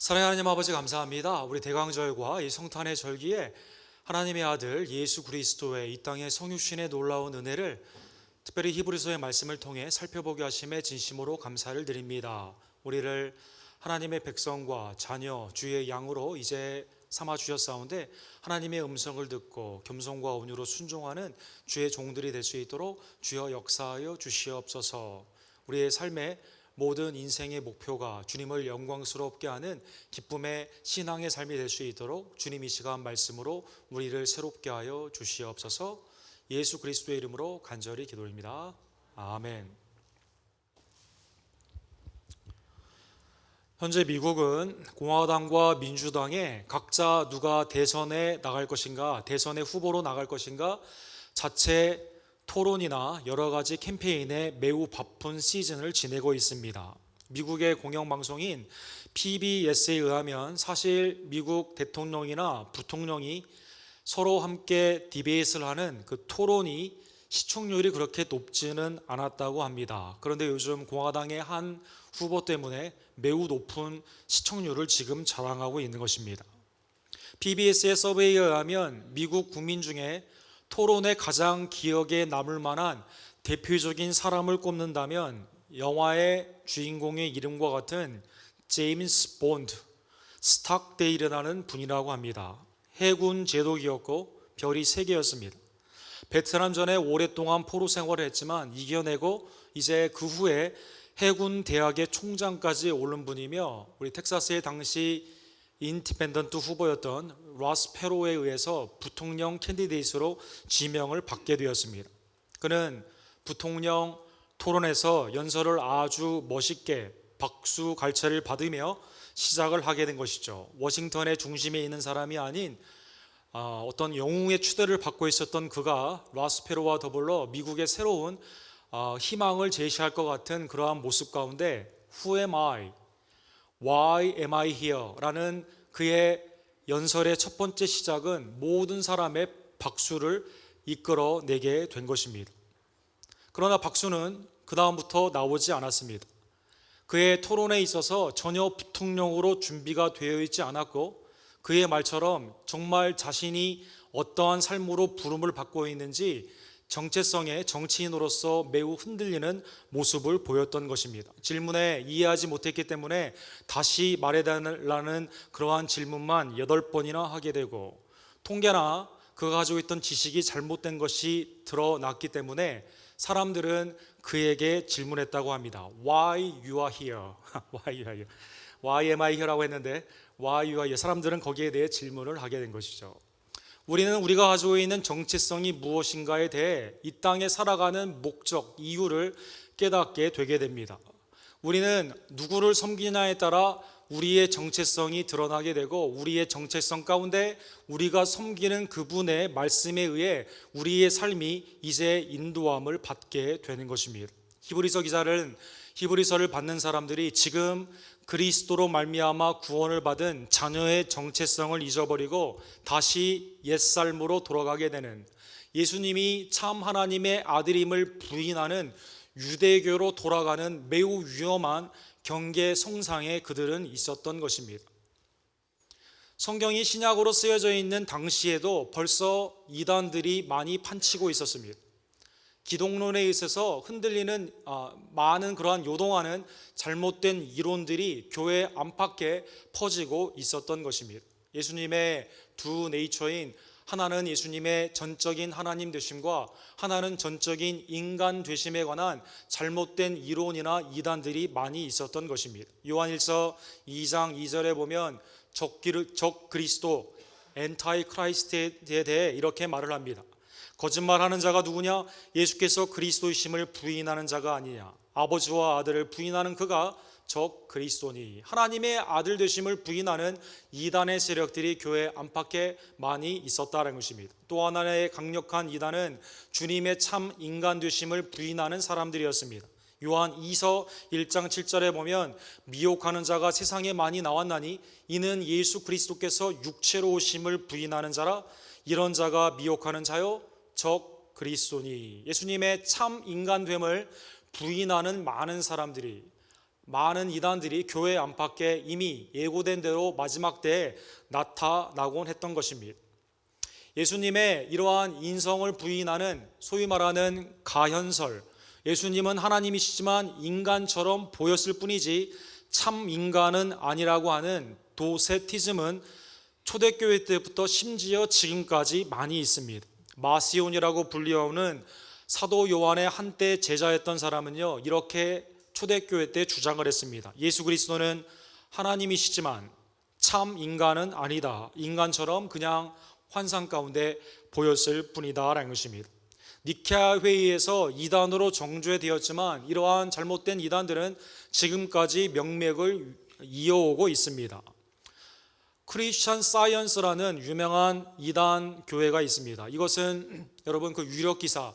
사랑하는 하나님 아버지 감사합니다. 우리 대강절과 이 성탄의 절기에 하나님의 아들 예수 그리스도의 이 땅의 성육신의 놀라운 은혜를 특별히 히브리서의 말씀을 통해 살펴보게 하심에 진심으로 감사를 드립니다. 우리를 하나님의 백성과 자녀 주의 양으로 이제 삼아 주셨사온데 하나님의 음성을 듣고 겸손과 온유로 순종하는 주의 종들이 될 수 있도록 주여 역사하여 주시옵소서. 우리의 삶의 모든 인생의 목표가 주님을 영광스럽게 하는 기쁨의 신앙의 삶이 될 수 있도록 주님 이 시간 말씀으로 우리를 새롭게 하여 주시옵소서. 예수 그리스도의 이름으로 간절히 기도드립니다. 아멘. 현재 미국은 공화당과 민주당에 각자 누가 대선에 나갈 것인가, 대선의 후보로 나갈 것인가 자체 토론이나 여러 가지 캠페인에 매우 바쁜 시즌을 지내고 있습니다. 미국의 공영방송인 PBS에 의하면 사실 미국 대통령이나 부통령이 서로 함께 디베이트를 하는 그 토론이 시청률이 그렇게 높지는 않았다고 합니다. 그런데 요즘 공화당의 한 후보 때문에 매우 높은 시청률을 지금 자랑하고 있는 것입니다. PBS의 서베이에 의하면 미국 국민 중에 토론에 가장 기억에 남을 만한 대표적인 사람을 꼽는다면 영화의 주인공의 이름과 같은 제임스 본드, 스탁데일이라는 분이라고 합니다. 해군 제독이었고 별이 3개였습니다. 베트남전에 오랫동안 포로 생활을 했지만 이겨내고 이제 그 후에 해군 대학의 총장까지 오른 분이며 우리 텍사스의 당시 인디펜던트 후보였던 로스 페로에 의해서 부통령 캔디데이트로 지명을 받게 되었습니다. 그는 부통령 토론에서 연설을 아주 멋있게 박수 갈채를 받으며 시작을 하게 된 것이죠. 워싱턴의 중심에 있는 사람이 아닌 어떤 영웅의 추대를 받고 있었던 그가 로스 페로와 더불어 미국의 새로운 희망을 제시할 것 같은 그러한 모습 가운데 Who am I? Why am I here? 라는 그의 연설의 첫 번째 시작은 모든 사람의 박수를 이끌어내게 된 것입니다. 그러나 박수는 그 다음부터 나오지 않았습니다. 그의 토론에 있어서 전혀 부통령으로 준비가 되어 있지 않았고 그의 말처럼 정말 자신이 어떠한 삶으로 부름을 받고 있는지 정체성의 정치인으로서 매우 흔들리는 모습을 보였던 것입니다. 질문에 이해하지 못했기 때문에 다시 말해달라는 그러한 질문만 8번이나 하게 되고 통계나 그가 가지고 있던 지식이 잘못된 것이 드러났기 때문에 사람들은 그에게 질문했다고 합니다. Why you are here? Why you are here? Why am I here라고 했는데 Why you are here? 사람들은 거기에 대해 질문을 하게 된 것이죠. 우리는 우리가 가지고 있는 정체성이 무엇인가에 대해 이 땅에 살아가는 목적, 이유를 깨닫게 되게 됩니다. 우리는 누구를 섬기냐에 따라 우리의 정체성이 드러나게 되고 우리의 정체성 가운데 우리가 섬기는 그분의 말씀에 의해 우리의 삶이 이제 인도함을 받게 되는 것입니다. 히브리서 기자는 히브리서를 받는 사람들이 지금 그리스도로 말미암아 구원을 받은 자녀의 정체성을 잊어버리고 다시 옛삶으로 돌아가게 되는 예수님이 참 하나님의 아들임을 부인하는 유대교로 돌아가는 매우 위험한 경계성상에 그들은 있었던 것입니다. 성경이 신약으로 쓰여져 있는 당시에도 벌써 이단들이 많이 판치고 있었습니다. 기독론에 있어서 흔들리는 많은 그러한 요동하는 잘못된 이론들이 교회 안팎에 퍼지고 있었던 것입니다. 예수님의 두 네이처인 하나는 예수님의 전적인 하나님 되심과 하나는 전적인 인간 되심에 관한 잘못된 이론이나 이단들이 많이 있었던 것입니다. 요한일서 2장 2절에 보면 적 그리스도 엔타이 크라이스트에 대해 이렇게 말을 합니다. 거짓말하는 자가 누구냐? 예수께서 그리스도이심을 부인하는 자가 아니냐? 아버지와 아들을 부인하는 그가 적 그리스도니. 하나님의 아들 되심을 부인하는 이단의 세력들이 교회 안팎에 많이 있었다는 것입니다. 또 하나의 강력한 이단은 주님의 참 인간 되심을 부인하는 사람들이었습니다. 요한 2서 1장 7절에 보면 미혹하는 자가 세상에 많이 나왔나니 이는 예수 그리스도께서 육체로 오심을 부인하는 자라. 이런 자가 미혹하는 자요 적 그리스도니. 예수님의 참 인간됨을 부인하는 많은 사람들이 많은 이단들이 교회 안팎에 이미 예고된 대로 마지막 때에 나타나곤 했던 것입니다. 예수님의 이러한 인성을 부인하는 소위 말하는 가현설, 예수님은 하나님이시지만 인간처럼 보였을 뿐이지 참 인간은 아니라고 하는 도세티즘은 초대교회 때부터 심지어 지금까지 많이 있습니다. 마시온이라고 불리우는 사도 요한의 한때 제자였던 사람은요, 이렇게 초대교회 때 주장을 했습니다. 예수 그리스도는 하나님이시지만 참 인간은 아니다. 인간처럼 그냥 환상 가운데 보였을 뿐이다 라는 것입니다. 니케아 회의에서 이단으로 정죄되었지만 이러한 잘못된 이단들은 지금까지 명맥을 이어오고 있습니다. 크리스천 사이언스라는 유명한 이단 교회가 있습니다. 이것은 여러분 그 유력 기사,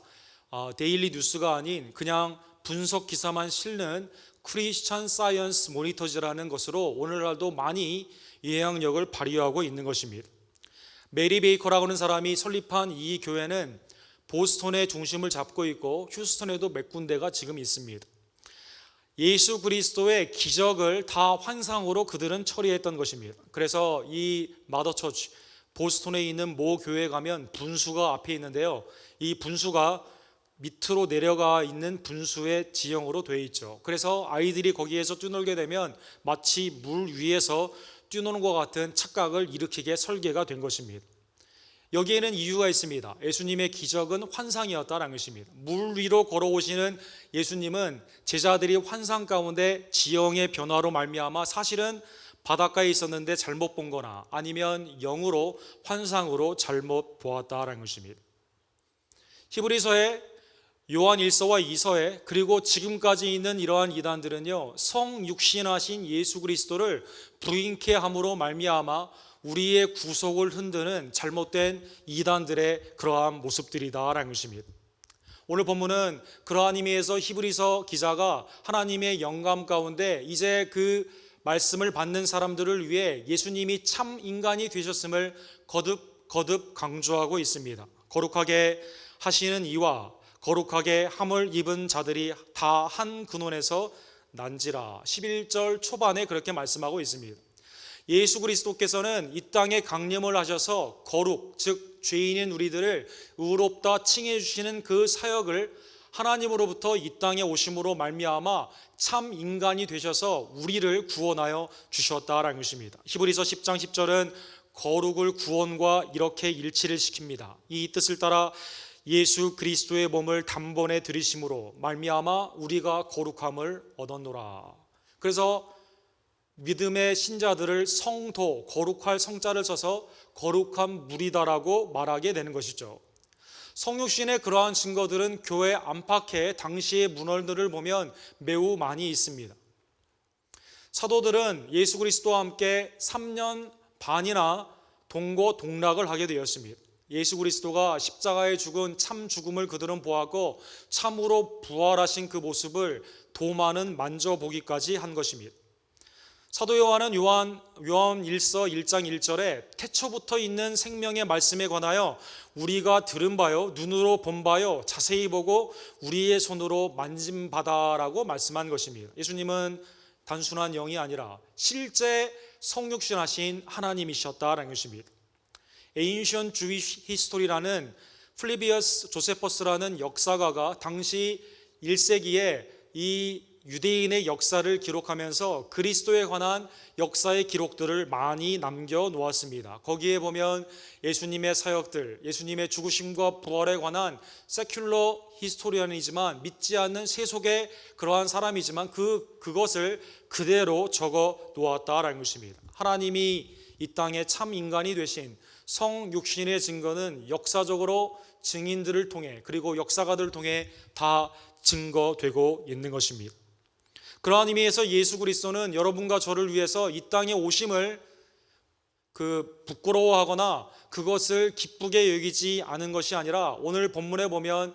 데일리 뉴스가 아닌 그냥 분석 기사만 실는 크리스천 사이언스 모니터즈라는 것으로 오늘날도 많이 영향력을 발휘하고 있는 것입니다. 메리 베이커라고 하는 사람이 설립한 이 교회는 보스턴의 중심을 잡고 있고 휴스턴에도 몇 군데가 지금 있습니다. 예수 그리스도의 기적을 다 환상으로 그들은 처리했던 것입니다. 그래서 이 마더처치, 보스턴에 있는 모 교회에 가면 분수가 앞에 있는데요, 이 분수가 밑으로 내려가 있는 분수의 지형으로 되어 있죠. 그래서 아이들이 거기에서 뛰놀게 되면 마치 물 위에서 뛰노는 것 같은 착각을 일으키게 설계가 된 것입니다. 여기에는 이유가 있습니다. 예수님의 기적은 환상이었다는 것입니다. 물 위로 걸어오시는 예수님은 제자들이 환상 가운데 지형의 변화로 말미암아 사실은 바닷가에 있었는데 잘못 본 거나 아니면 영으로 환상으로 잘못 보았다는 것입니다. 히브리서에 요한 1서와 2서에 그리고 지금까지 있는 이러한 이단들은요, 성육신하신 예수 그리스도를 부인케 함으로 말미암아 우리의 구속을 흔드는 잘못된 이단들의 그러한 모습들이다라는 것입니다. 오늘 본문은 그러한 의미에서 히브리서 기자가 하나님의 영감 가운데 이제 그 말씀을 받는 사람들을 위해 예수님이 참 인간이 되셨음을 거듭 강조하고 있습니다. 거룩하게 하시는 이와 거룩하게 함을 입은 자들이 다 한 근원에서 난지라. 11절 초반에 그렇게 말씀하고 있습니다. 예수 그리스도께서는 이 땅에 강림을 하셔서 거룩, 즉 죄인인 우리들을 의롭다 칭해 주시는 그 사역을 하나님으로부터 이 땅에 오심으로 말미암아 참 인간이 되셔서 우리를 구원하여 주셨다라는 것입니다. 히브리서 10장 10절은 거룩을 구원과 이렇게 일치를 시킵니다. 이 뜻을 따라 예수 그리스도의 몸을 단번에 들이심으로 말미암아 우리가 거룩함을 얻었노라. 그래서 믿음의 신자들을 성도, 거룩할 성자를 써서 거룩한 무리다라고 말하게 되는 것이죠. 성육신의 그러한 증거들은 교회 안팎에 당시의 문헌들을 보면 매우 많이 있습니다. 사도들은 예수 그리스도와 함께 3년 반이나 동고동락을 하게 되었습니다. 예수 그리스도가 십자가에 죽은 참 죽음을 그들은 보았고 참으로 부활하신 그 모습을 도마는 만져보기까지 한 것입니다. 사도 요한은 요한 1서 1장 1절에 태초부터 있는 생명의 말씀에 관하여 우리가 들은 바요 눈으로 본 바요 자세히 보고 우리의 손으로 만진 바다라고 말씀한 것입니다. 예수님은 단순한 영이 아니라 실제 성육신하신 하나님이셨다라는 것입니다. Ancient Jewish History라는 플리비어스 조세퍼스라는 역사가가 당시 1세기에 이 유대인의 역사를 기록하면서 그리스도에 관한 역사의 기록들을 많이 남겨놓았습니다. 거기에 보면 예수님의 사역들, 예수님의 죽으심과 부활에 관한 세큘러 히스토리언이지만 믿지 않는 세속의 그러한 사람이지만 그것을 그대로 적어 놓았다라는 것입니다. 하나님이 이 땅에 참 인간이 되신 성육신의 증거는 역사적으로 증인들을 통해 그리고 역사가들을 통해 다 증거되고 있는 것입니다. 그러한 의미에서 예수 그리스도는 여러분과 저를 위해서 이 땅에 오심을 부끄러워하거나 그것을 기쁘게 여기지 않은 것이 아니라 오늘 본문에 보면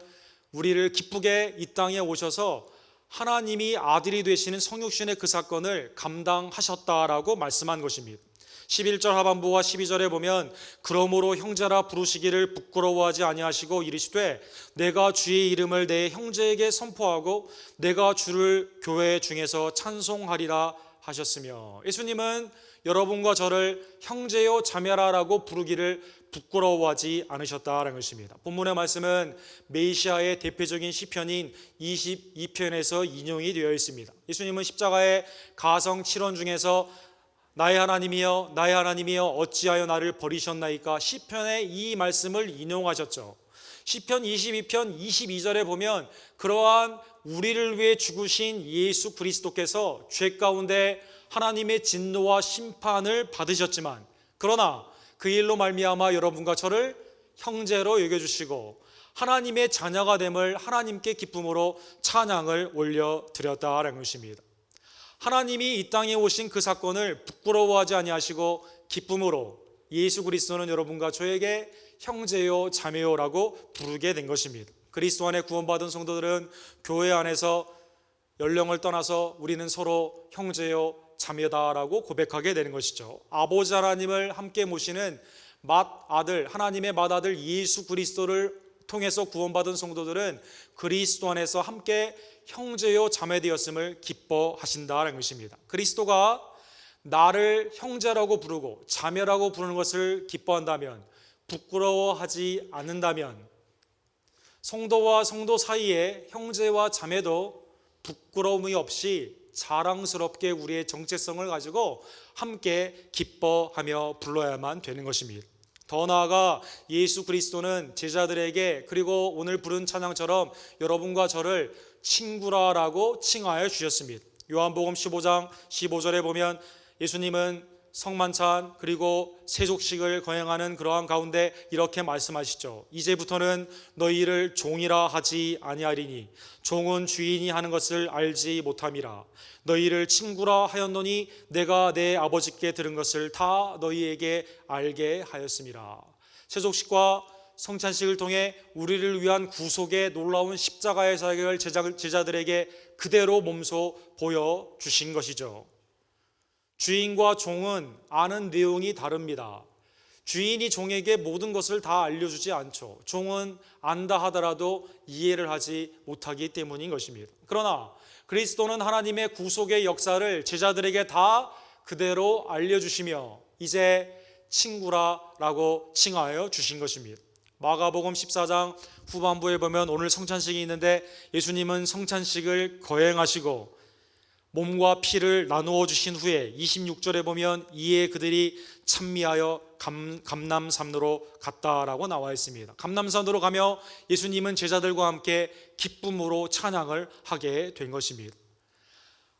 우리를 기쁘게 이 땅에 오셔서 하나님이 아들이 되시는 성육신의 그 사건을 감당하셨다라고 말씀한 것입니다. 11절 하반부와 12절에 보면 그러므로 형제라 부르시기를 부끄러워하지 아니하시고 이르시되 내가 주의 이름을 내 형제에게 선포하고 내가 주를 교회 중에서 찬송하리라 하셨으며, 예수님은 여러분과 저를 형제요 자매라라고 부르기를 부끄러워하지 않으셨다라는 것입니다. 본문의 말씀은 메시아의 대표적인 시편인 22편에서 인용이 되어 있습니다. 예수님은 십자가의 가성 7원 중에서 나의 하나님이여 나의 하나님이여 어찌하여 나를 버리셨나이까 시편의 이 말씀을 인용하셨죠. 시편 22편 22절에 보면 그러한 우리를 위해 죽으신 예수 그리스도께서 죄 가운데 하나님의 진노와 심판을 받으셨지만 그러나 그 일로 말미암아 여러분과 저를 형제로 여겨주시고 하나님의 자녀가 됨을 하나님께 기쁨으로 찬양을 올려드렸다라는 것입니다. 하나님이 이 땅에 오신 그 사건을 부끄러워하지 아니하시고 기쁨으로 예수 그리스도는 여러분과 저에게 형제요 자매요라고 부르게 된 것입니다. 그리스도 안에 구원받은 성도들은 교회 안에서 연령을 떠나서 우리는 서로 형제요 자매다라고 고백하게 되는 것이죠. 아버지 하나님을 함께 모시는 맏아들, 하나님의 맏아들 예수 그리스도를 통해서 구원받은 성도들은 그리스도 안에서 함께 형제요 자매되었음을 기뻐하신다는 것입니다. 그리스도가 나를 형제라고 부르고 자매라고 부르는 것을 기뻐한다면, 부끄러워하지 않는다면 성도와 성도 사이에 형제와 자매도 부끄러움이 없이 자랑스럽게 우리의 정체성을 가지고 함께 기뻐하며 불러야만 되는 것입니다. 더 나아가 예수 그리스도는 제자들에게 그리고 오늘 부른 찬양처럼 여러분과 저를 친구라라고 칭하여 주셨습니다. 요한복음 15장 15절에 보면 예수님은 성만찬 그리고 세족식을 거행하는 그러한 가운데 이렇게 말씀하시죠. 이제부터는 너희를 종이라 하지 아니하리니 종은 주인이 하는 것을 알지 못함이라. 너희를 친구라 하였노니 내가 내 아버지께 들은 것을 다 너희에게 알게 하였음이라. 세족식과 성찬식을 통해 우리를 위한 구속의 놀라운 십자가의 사역을 제자들에게 그대로 몸소 보여주신 것이죠. 주인과 종은 아는 내용이 다릅니다. 주인이 종에게 모든 것을 다 알려주지 않죠. 종은 안다 하더라도 이해를 하지 못하기 때문인 것입니다. 그러나 그리스도는 하나님의 구속의 역사를 제자들에게 다 그대로 알려주시며 이제 친구라라고 칭하여 주신 것입니다. 마가복음 14장 후반부에 보면 오늘 성찬식이 있는데 예수님은 성찬식을 거행하시고 몸과 피를 나누어 주신 후에 26절에 보면 이에 그들이 찬미하여 감람산으로 갔다라고 나와 있습니다. 감람산으로 가며 예수님은 제자들과 함께 기쁨으로 찬양을 하게 된 것입니다.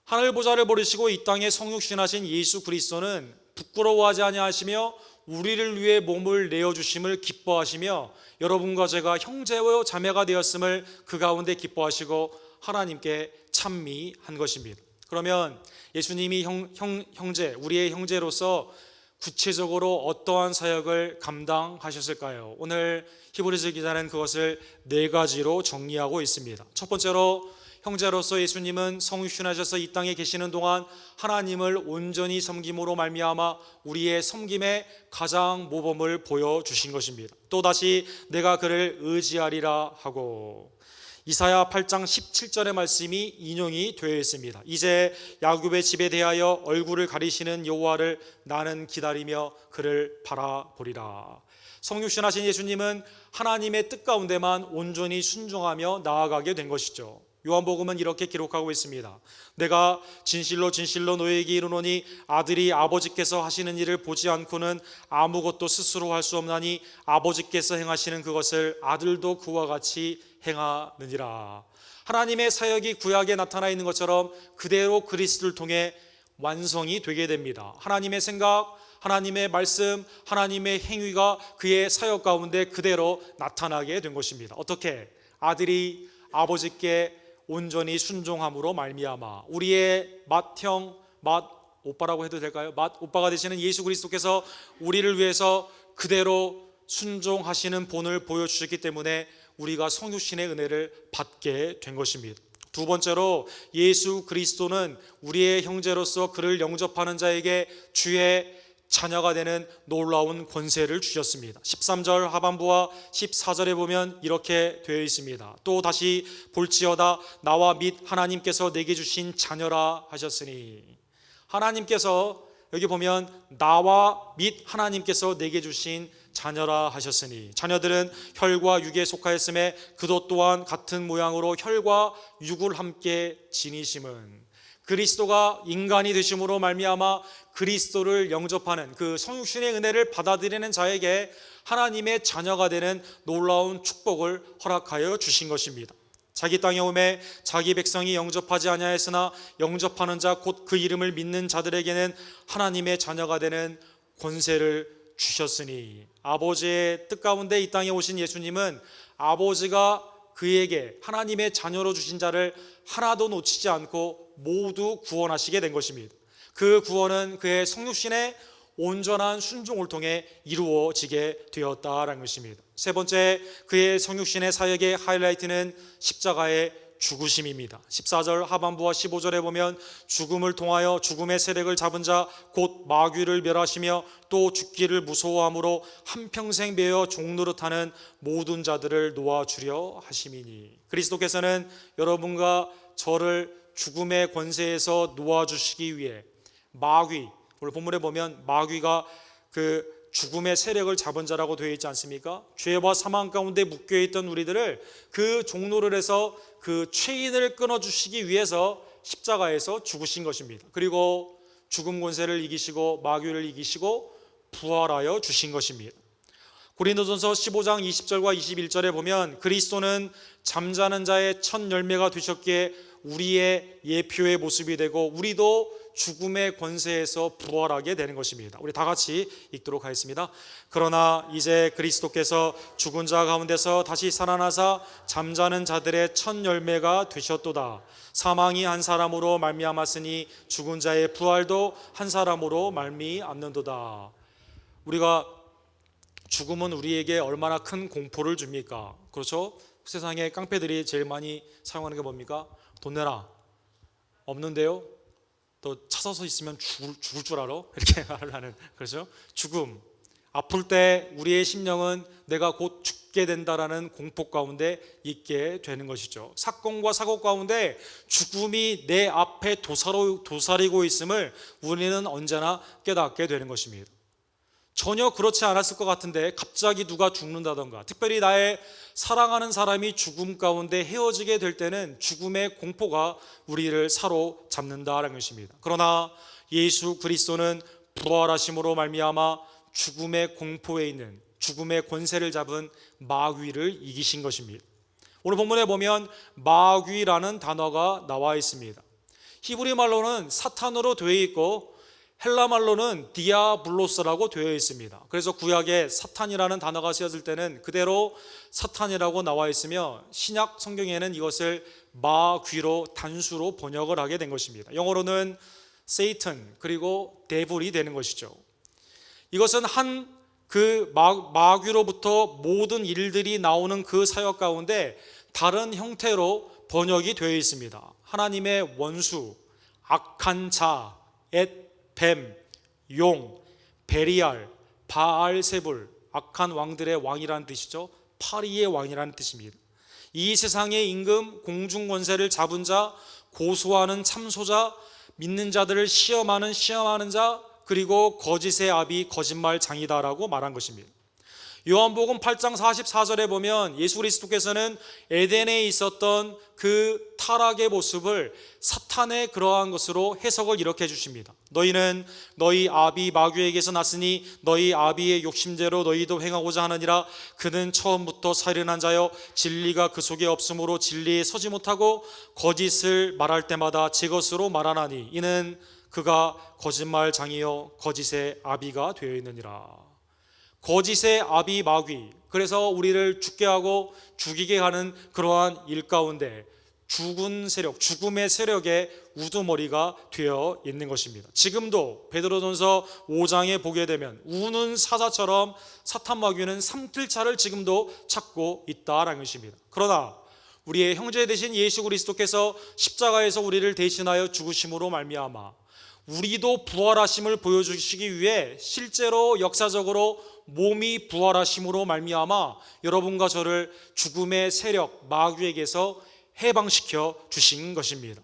하늘 보좌를 버리시고 이 땅에 성육신하신 예수 그리스도는 부끄러워하지 아니하시며 우리를 위해 몸을 내어주심을 기뻐하시며 여러분과 제가 형제와 자매가 되었음을 그 가운데 기뻐하시고 하나님께 찬미한 것입니다. 그러면 예수님이 형제, 우리의 형제로서 구체적으로 어떠한 사역을 감당하셨을까요? 오늘 히브리서 기자는 그것을 4가지로 정리하고 있습니다. 첫 번째로 형제로서 예수님은 성육신하셔서 이 땅에 계시는 동안 하나님을 온전히 섬김으로 말미암아 우리의 섬김의 가장 모범을 보여주신 것입니다. 또다시 내가 그를 의지하리라 하고 이사야 8장 17절의 말씀이 인용이 되어 있습니다. 이제 야곱의 집에 대하여 얼굴을 가리시는 여호와를 나는 기다리며 그를 바라보리라. 성육신하신 예수님은 하나님의 뜻 가운데만 온전히 순종하며 나아가게 된 것이죠. 요한복음은 이렇게 기록하고 있습니다. 내가 진실로 진실로 너희에게 이르노니 아들이 아버지께서 하시는 일을 보지 않고는 아무것도 스스로 할 수 없나니 아버지께서 행하시는 그것을 아들도 그와 같이 행하느니라. 하나님의 사역이 구약에 나타나 있는 것처럼 그대로 그리스도를 통해 완성이 되게 됩니다. 하나님의 생각, 하나님의 말씀, 하나님의 행위가 그의 사역 가운데 그대로 나타나게 된 것입니다. 어떻게? 아들이 아버지께 온전히 순종함으로 말미암아 우리의 맏형, 맏오빠라고 해도 될까요? 맏오빠가 되시는 예수 그리스도께서 우리를 위해서 그대로 순종하시는 본을 보여주셨기 때문에 우리가 성육신의 은혜를 받게 된 것입니다. 두 번째로 예수 그리스도는 우리의 형제로서 그를 영접하는 자에게 주의 자녀가 되는 놀라운 권세를 주셨습니다. 13절 하반부와 14절에 보면 이렇게 되어 있습니다. 또 다시 볼지어다 나와 및 하나님께서 내게 주신 자녀라 하셨으니, 하나님께서 여기 보면 나와 및 하나님께서 내게 주신 자녀라 하셨으니, 자녀들은 혈과 육에 속하였음에 그도 또한 같은 모양으로 혈과 육을 함께 지니심은, 그리스도가 인간이 되심으로 말미암아 그리스도를 영접하는 그 성육신의 은혜를 받아들이는 자에게 하나님의 자녀가 되는 놀라운 축복을 허락하여 주신 것입니다. 자기 땅에 오매 자기 백성이 영접하지 아니하였으나 영접하는 자 곧 그 이름을 믿는 자들에게는 하나님의 자녀가 되는 권세를 주셨으니, 아버지의 뜻 가운데 이 땅에 오신 예수님은 아버지가 그에게 하나님의 자녀로 주신 자를 하나도 놓치지 않고 모두 구원하시게 된 것입니다. 그 구원은 그의 성육신의 온전한 순종을 통해 이루어지게 되었다라는 것입니다. 세 번째, 그의 성육신의 사역의 하이라이트는 십자가의 죽으심입니다. 14절 하반부와 15절에 보면 죽음을 통하여 죽음의 세력을 잡은 자 곧 마귀를 멸하시며 또 죽기를 무서워함으로 한평생 매여 종노릇하는 모든 자들을 놓아주려 하심이니, 그리스도께서는 여러분과 저를 죽음의 권세에서 놓아주시기 위해 마귀, 오늘 본문에 보면 마귀가 그 죽음의 세력을 잡은 자라고 되어 있지 않습니까? 죄와 사망 가운데 묶여있던 우리들을 그 종로를 해서 그 체인을 끊어주시기 위해서 십자가에서 죽으신 것입니다. 그리고 죽음 권세를 이기시고 마귀를 이기시고 부활하여 주신 것입니다. 고린도전서 15장 20절과 21절에 보면 그리스도는 잠자는 자의 첫 열매가 되셨기에 우리의 예표의 모습이 되고 우리도 죽음의 권세에서 부활하게 되는 것입니다. 우리 다 같이 읽도록 하겠습니다. 그러나 이제 그리스도께서 죽은 자 가운데서 다시 살아나사 잠자는 자들의 첫 열매가 되셨도다. 사망이 한 사람으로 말미암았으니 죽은 자의 부활도 한 사람으로 말미암는도다. 우리가 죽음은 우리에게 얼마나 큰 공포를 줍니까? 그렇죠? 세상에 깡패들이 제일 많이 사용하는 게 뭡니까? 돈 내라. 없는데요? 또 찾아서 있으면 죽을 줄 알아? 이렇게 말을 하는, 그렇죠? 죽음. 아플 때 우리의 심령은 내가 곧 죽게 된다라는 공포 가운데 있게 되는 것이죠. 사건과 사고 가운데 죽음이 내 앞에 도사리고 있음을 우리는 언제나 깨닫게 되는 것입니다. 전혀 그렇지 않았을 것 같은데 갑자기 누가 죽는다던가, 특별히 나의 사랑하는 사람이 죽음 가운데 헤어지게 될 때는 죽음의 공포가 우리를 사로잡는다라는 것입니다. 그러나 예수 그리스도는 부활하심으로 말미암아 죽음의 공포에 있는 죽음의 권세를 잡은 마귀를 이기신 것입니다. 오늘 본문에 보면 마귀라는 단어가 나와 있습니다. 히브리 말로는 사탄으로 되어 있고 헬라 말로는 디아블로스라고 되어 있습니다. 그래서 구약에 사탄이라는 단어가 쓰여질 때는 그대로 사탄이라고 나와 있으며 신약 성경에는 이것을 마귀로 단수로 번역을 하게 된 것입니다. 영어로는 세이튼 그리고 데블이 되는 것이죠. 이것은 그 마귀로부터 모든 일들이 나오는 그 사역 가운데 다른 형태로 번역이 되어 있습니다. 하나님의 원수, 악한 자, 뱀, 용, 베리알, 바알세불, 악한 왕들의 왕이라는 뜻이죠. 파리의 왕이라는 뜻입니다. 이 세상의 임금, 공중권세를 잡은 자, 고소하는 참소자, 믿는 자들을 시험하는 자, 그리고 거짓의 아비, 거짓말장이다라고 말한 것입니다. 요한복음 8장 44절에 보면 예수 그리스도께서는 에덴에 있었던 그 타락의 모습을 사탄의 그러한 것으로 해석을 이렇게 해주십니다. 너희는 너희 아비 마귀에게서 났으니 너희 아비의 욕심대로 너희도 행하고자 하느니라. 그는 처음부터 살인한 자여 진리가 그 속에 없으므로 진리에 서지 못하고 거짓을 말할 때마다 제 것으로 말하나니 이는 그가 거짓말장이요 거짓의 아비가 되어 있느니라. 거짓의 아비 마귀, 그래서 우리를 죽게 하고 죽이게 하는 그러한 일 가운데 죽은 세력, 죽음의 세력의 우두머리가 되어 있는 것입니다. 지금도 베드로전서 5장에 보게 되면 우는 사자처럼 사탄 마귀는 삼킬차를 지금도 찾고 있다라는 것입니다. 그러나 우리의 형제 되신 예수 그리스도께서 십자가에서 우리를 대신하여 죽으심으로 말미암아 우리도 부활하심을 보여주시기 위해 실제로 역사적으로 몸이 부활하심으로 말미암아 여러분과 저를 죽음의 세력 마귀에게서 해방시켜 주신 것입니다.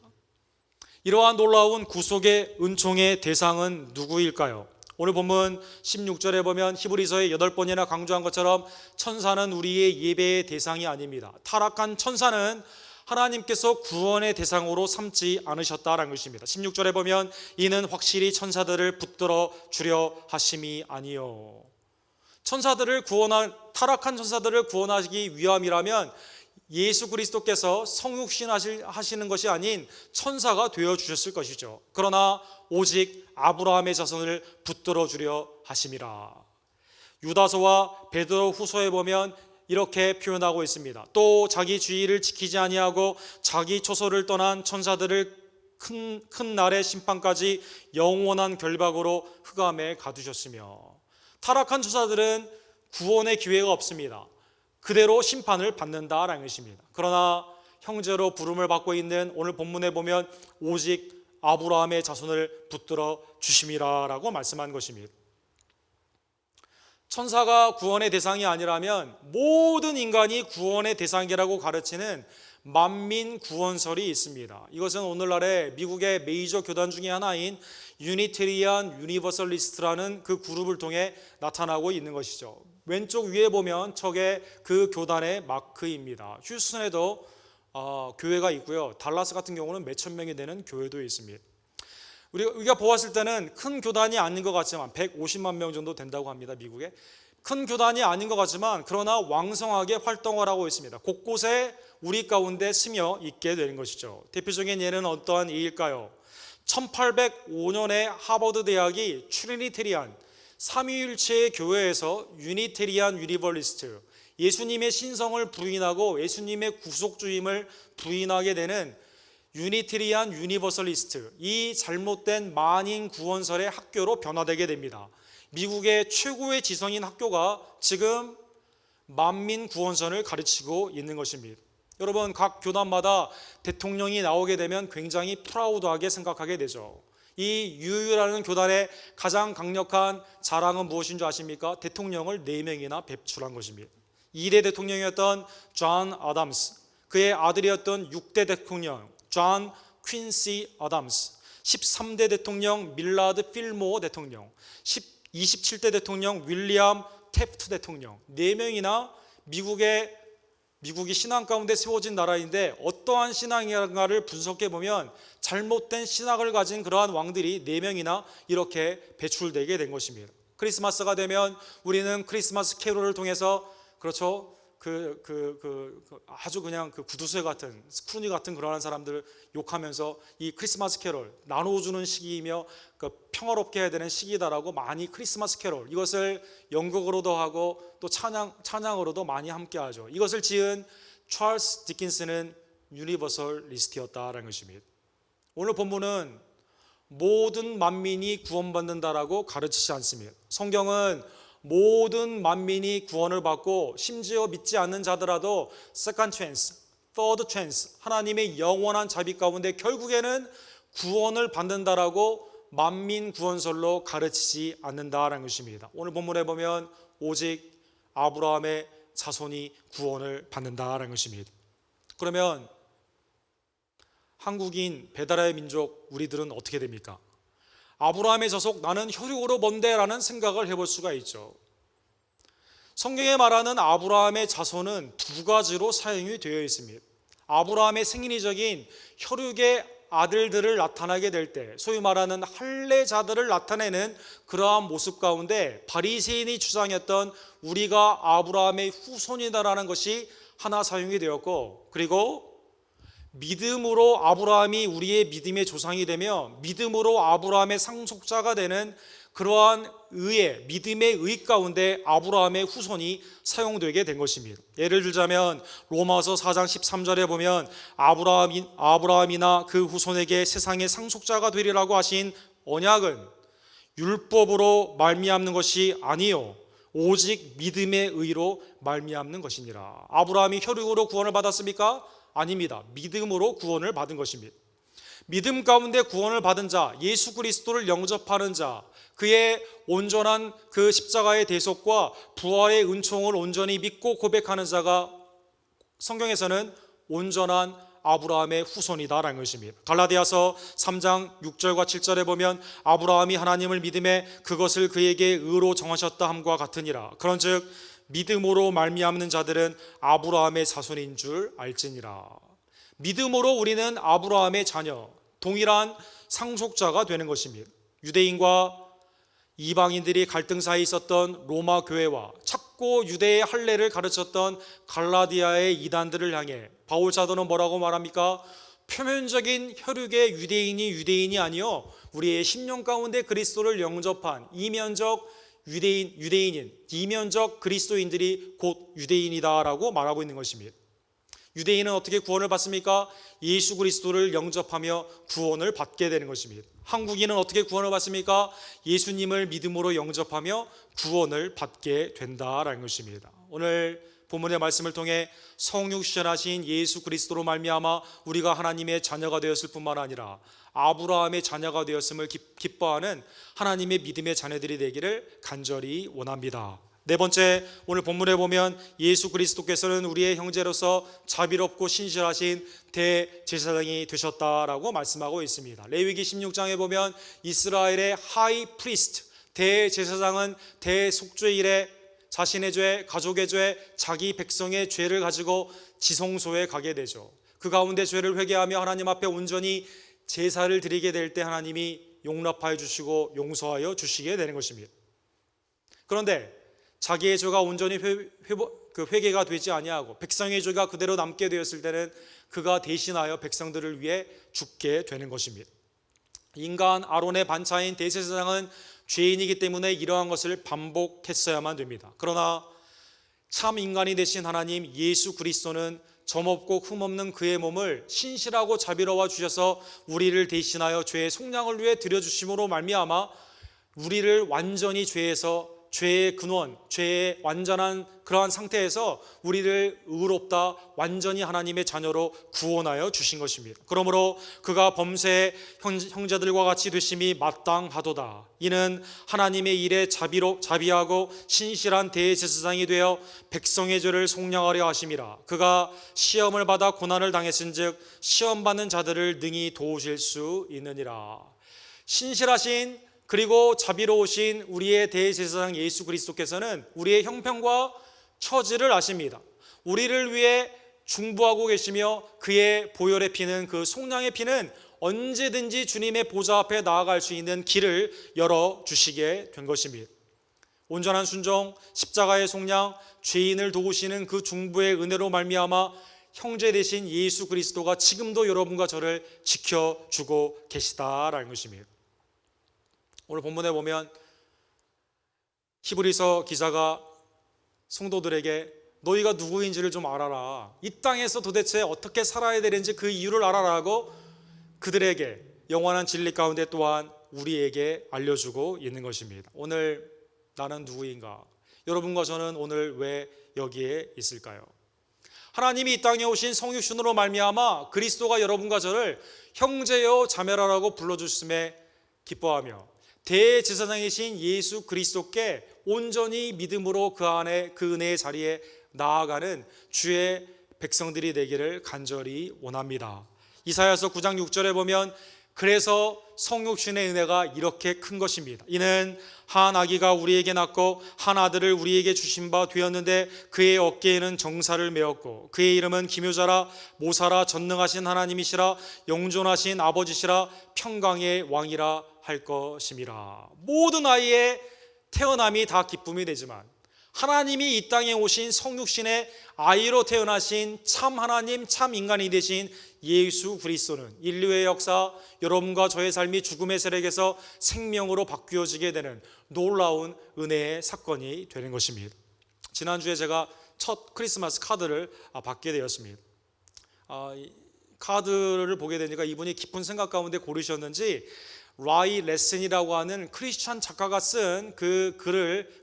이러한 놀라운 구속의 은총의 대상은 누구일까요? 오늘 본문 16절에 보면 히브리서에 8번이나 강조한 것처럼 천사는 우리의 예배의 대상이 아닙니다. 타락한 천사는 하나님께서 구원의 대상으로 삼지 않으셨다라는 것입니다. 16절에 보면 이는 확실히 천사들을 붙들어 주려 하심이 아니요. 타락한 천사들을 구원하시기 위함이라면 예수 그리스도께서 성육신 하시는 것이 아닌 천사가 되어 주셨을 것이죠. 그러나 오직 아브라함의 자손을 붙들어 주려 하심이라. 유다서와 베드로 후서에 보면 이렇게 표현하고 있습니다. 또 자기 주의를 지키지 아니하고 자기 초소를 떠난 천사들을 큰 날의 심판까지 영원한 결박으로 흑암에 가두셨으며, 타락한 천사들은 구원의 기회가 없습니다. 그대로 심판을 받는다라는 것입니다. 그러나 형제로 부름을 받고 있는 오늘 본문에 보면 오직 아브라함의 자손을 붙들어 주심이라라고 말씀한 것입니다. 천사가 구원의 대상이 아니라면 모든 인간이 구원의 대상이라고 가르치는 만민 구원설이 있습니다. 이것은 오늘날의 미국의 메이저 교단 중에 하나인 유니테리안 유니버설리스트라는 그 그룹을 통해 나타나고 있는 것이죠. 왼쪽 위에 보면 저게 그 교단의 마크입니다. 휴스턴에도 교회가 있고요. 달라스 같은 경우는 몇천 명이 되는 교회도 있습니다. 우리가 보았을 때는 큰 교단이 아닌 것 같지만 150만 명 정도 된다고 합니다. 미국에. 큰 교단이 아닌 것 같지만 그러나 왕성하게 활동을 하고 있습니다. 곳곳에 우리 가운데 스며 있게 되는 것이죠. 대표적인 예는 어떠한 예일까요? 1805년에 하버드 대학이 트리니테리안 삼위일체의 교회에서 유니테리안 유니버리스트, 예수님의 신성을 부인하고 예수님의 구속주임을 부인하게 되는 유니테리안 유니버설리스트, 이 잘못된 만인 구원설의 학교로 변화되게 됩니다. 미국의 최고의 지성인 학교가 지금 만민 구원설을 가르치고 있는 것입니다. 여러분, 각 교단마다 대통령이 나오게 되면 굉장히 프라우드하게 생각하게 되죠. 이 유유라는 교단의 가장 강력한 자랑은 무엇인 줄 아십니까? 대통령을 4명이나 배출한 것입니다. 2대 대통령이었던 존 아담스, 그의 아들이었던 6대 대통령 존 퀸시 아담스, 13대 대통령 밀라드 필모어 대통령, 27대 대통령 윌리엄 태프트 대통령, 4명이나 미국이 신앙 가운데 세워진 나라인데 어떠한 신앙인가를 분석해 보면 잘못된 신학을 가진 그러한 왕들이 4명이나 이렇게 배출되게 된 것입니다. 크리스마스가 되면 우리는 크리스마스 캐롤을 통해서, 그렇죠, 아주 그냥 그 구두쇠 같은 스크루니 같은 그러한 사람들을 욕하면서 이 크리스마스 캐롤 나눠주는 시기이며 평화롭게 해야 되는 시기다라고 많이 크리스마스 캐롤, 이것을 연극으로도 하고 또 찬양으로도 많이 함께하죠. 이것을 지은 찰스 디킨스는 유니버설리스트였다라는 것입니다. 오늘 본문은 모든 만민이 구원받는다라고 가르치지 않습니다. 성경은 모든 만민이 구원을 받고 심지어 믿지 않는 자더라도 second chance, third chance, 하나님의 영원한 자비 가운데 결국에는 구원을 받는다라고 만민 구원설로 가르치지 않는다라는 것입니다. 오늘 본문에 보면 오직 아브라함의 자손이 구원을 받는다라는 것입니다. 그러면 한국인 배달의 민족 우리들은 어떻게 됩니까? 아브라함의 자손, 나는 혈육으로 먼데라는 생각을 해볼 수가 있죠. 성경에 말하는 아브라함의 자손은 2가지로 사용이 되어 있습니다. 아브라함의 생리적인 혈육의 아들들을 나타나게 될 때, 소위 말하는 할례자들을 나타내는 그러한 모습 가운데 바리새인이 주장했던 우리가 아브라함의 후손이다라는 것이 하나 사용이 되었고, 그리고 믿음으로 아브라함이 우리의 믿음의 조상이 되며 믿음으로 아브라함의 상속자가 되는 그러한 믿음의 의 가운데 아브라함의 후손이 사용되게 된 것입니다. 예를 들자면 로마서 4장 13절에 보면 아브라함이나 그 후손에게 세상의 상속자가 되리라고 하신 언약은 율법으로 말미암는 것이 아니요 오직 믿음의 의로 말미암는 것이니라. 아브라함이 혈육으로 구원을 받았습니까? 아닙니다. 믿음으로 구원을 받은 것입니다. 믿음 가운데 구원을 받은 자, 예수 그리스도를 영접하는 자, 그의 온전한 그 십자가의 대속과 부활의 은총을 온전히 믿고 고백하는 자가 성경에서는 온전한 아브라함의 후손이다라는 것입니다. 갈라디아서 3장 6절과 7절에 보면 아브라함이 하나님을 믿음에 그것을 그에게 의로 정하셨다 함과 같으니라. 그런즉 믿음으로 말미암는 자들은 아브라함의 자손인 줄 알지니라. 믿음으로 우리는 아브라함의 자녀, 동일한 상속자가 되는 것입니다. 유대인과 이방인들이 갈등 사이에 있었던 로마 교회와 찾고 유대의 할례를 가르쳤던 갈라디아의 이단들을 향해 바울 사도는 뭐라고 말합니까? 표면적인 혈육의 유대인이 아니요 우리의 심령 가운데 그리스도를 영접한 이면적 유대인인 이면적 그리스도인들이 곧 유대인이다라고 말하고 있는 것입니다. 유대인은 어떻게 구원을 받습니까? 예수 그리스도를 영접하며 구원을 받게 되는 것입니다. 한국인은 어떻게 구원을 받습니까? 예수님을 믿음으로 영접하며 구원을 받게 된다라는 것입니다. 오늘 본문의 말씀을 통해 성육신하신 예수 그리스도로 말미암아 우리가 하나님의 자녀가 되었을 뿐만 아니라 아브라함의 자녀가 되었음을 기뻐하는 하나님의 믿음의 자녀들이 되기를 간절히 원합니다. 네 번째, 오늘 본문에 보면 예수 그리스도께서는 우리의 형제로서 자비롭고 신실하신 대제사장이 되셨다라고 말씀하고 있습니다. 레위기 16장에 보면 이스라엘의 하이 프리스트, 대제사장은 대속죄 일에 자신의 죄, 가족의 죄, 자기 백성의 죄를 가지고 지성소에 가게 되죠. 그 가운데 죄를 회개하며 하나님 앞에 온전히 제사를 드리게 될 때 하나님이 용납하여 주시고 용서하여 주시게 되는 것입니다. 그런데 자기의 죄가 온전히 회개가 되지 아니하고 백성의 죄가 그대로 남게 되었을 때는 그가 대신하여 백성들을 위해 죽게 되는 것입니다. 인간 아론의 반차인 대제사장은 죄인이기 때문에 이러한 것을 반복했어야만 됩니다. 그러나 참 인간이 되신 하나님 예수 그리스도는 점없고 흠없는 그의 몸을 신실하고 자비로워 주셔서 우리를 대신하여 죄의 속량을 위해 드려주심으로 말미암아 우리를 완전히 죄의 근원, 죄의 완전한 그러한 상태에서 우리를 의롭다 완전히 하나님의 자녀로 구원하여 주신 것입니다. 그러므로 그가 범죄의 형제들과 같이 되심이 마땅하도다. 이는 하나님의 일에 자비하고 신실한 대제사장이 되어 백성의 죄를 속량하려 하심이라. 그가 시험을 받아 고난을 당했은즉 시험받는 자들을 능히 도우실 수 있느니라. 신실하신 그리고 자비로우신 우리의 대제사장 예수 그리스도께서는 우리의 형편과 처지를 아십니다. 우리를 위해 중보하고 계시며 그의 보혈의 피는 그 속량의 피는 언제든지 주님의 보좌 앞에 나아갈 수 있는 길을 열어주시게 된 것입니다. 온전한 순종, 십자가의 속량, 죄인을 도우시는 그 중보의 은혜로 말미암아 형제 되신 예수 그리스도가 지금도 여러분과 저를 지켜주고 계시다라는 것입니다. 오늘 본문에 보면 히브리서 기자가 성도들에게 너희가 누구인지를 좀 알아라. 이 땅에서 도대체 어떻게 살아야 되는지 그 이유를 알아라고 그들에게 영원한 진리 가운데 또한 우리에게 알려주고 있는 것입니다. 오늘 나는 누구인가? 여러분과 저는 오늘 왜 여기에 있을까요? 하나님이 이 땅에 오신 성육신으로 말미암아 그리스도가 여러분과 저를 형제여 자매라라고 불러주심에 기뻐하며 대제사장이신 예수 그리스도께 온전히 믿음으로 그 안에 그 은혜의 자리에 나아가는 주의 백성들이 되기를 간절히 원합니다. 이사야서 9장 6절에 보면 그래서 성육신의 은혜가 이렇게 큰 것입니다. 이는 한 아기가 우리에게 낳고 한 아들을 우리에게 주신 바 되었는데 그의 어깨에는 정사를 메었고 그의 이름은 기묘자라 모사라 전능하신 하나님이시라 영존하신 아버지시라 평강의 왕이라 할 것임이라. 모든 아이의 태어남이 다 기쁨이 되지만 하나님이 이 땅에 오신 성육신의 아이로 태어나신 참 하나님 참 인간이 되신 예수 그리스도는 인류의 역사, 여러분과 저의 삶이 죽음의 세력에서 생명으로 바뀌어지게 되는 놀라운 은혜의 사건이 되는 것입니다. 지난주에 제가 첫 크리스마스 카드를 받게 되었습니다. 카드를 보게 되니까 이분이 깊은 생각 가운데 고르셨는지 라이 레슨이라고 하는 크리스찬 작가가 쓴 그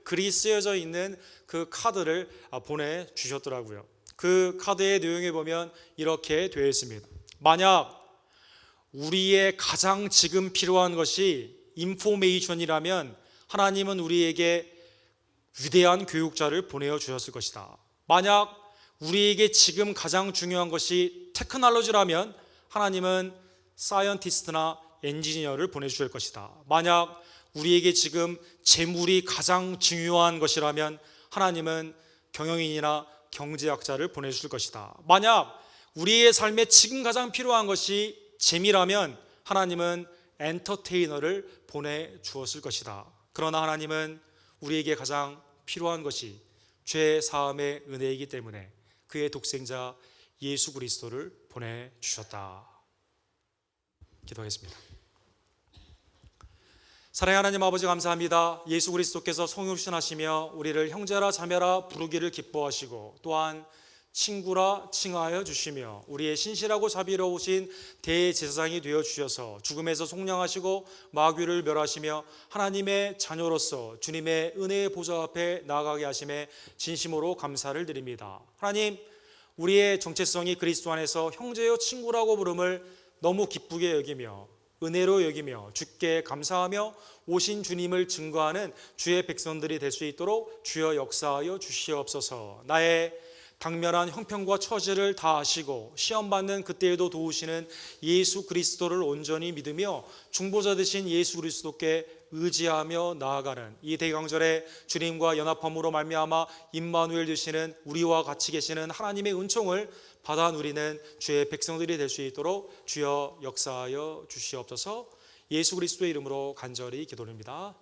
글이 쓰여져 있는 그 카드를 보내주셨더라고요. 그 카드의 내용에 보면 이렇게 되어 있습니다. 만약 우리의 가장 지금 필요한 것이 인포메이션이라면 하나님은 우리에게 위대한 교육자를 보내어 주셨을 것이다. 만약 우리에게 지금 가장 중요한 것이 테크놀로지라면 하나님은 사이언티스트나 엔지니어를 보내주실 것이다. 만약 우리에게 지금 재물이 가장 중요한 것이라면 하나님은 경영인이나 경제학자를 보내주실 것이다. 만약 우리의 삶에 지금 가장 필요한 것이 재미라면 하나님은 엔터테이너를 보내주었을 것이다. 그러나 하나님은 우리에게 가장 필요한 것이 죄 사함의 은혜이기 때문에 그의 독생자 예수 그리스도를 보내주셨다. 기도하겠습니다. 사랑의 하나님 아버지, 감사합니다. 예수 그리스도께서 성육신하시며 우리를 형제라 자매라 부르기를 기뻐하시고 또한 친구라 칭하여 주시며 우리의 신실하고 자비로우신 대제사장이 되어 주셔서 죽음에서 속량하시고 마귀를 멸하시며 하나님의 자녀로서 주님의 은혜의 보좌 앞에 나아가게 하심에 진심으로 감사를 드립니다. 하나님, 우리의 정체성이 그리스도 안에서 형제요 친구라고 부름을 너무 기쁘게 여기며 은혜로 여기며 주께 감사하며 오신 주님을 증거하는 주의 백성들이 될 수 있도록 주여 역사하여 주시옵소서. 나의 당면한 형편과 처지를 다 아시고 시험받는 그때에도 도우시는 예수 그리스도를 온전히 믿으며 중보자 되신 예수 그리스도께 의지하며 나아가는 이 대강절에 주님과 연합함으로 말미암아 임마누엘 되시는 우리와 같이 계시는 하나님의 은총을 받아 누리는 주의 백성들이 될 수 있도록 주여 역사하여 주시옵소서. 예수 그리스도의 이름으로 간절히 기도드립니다.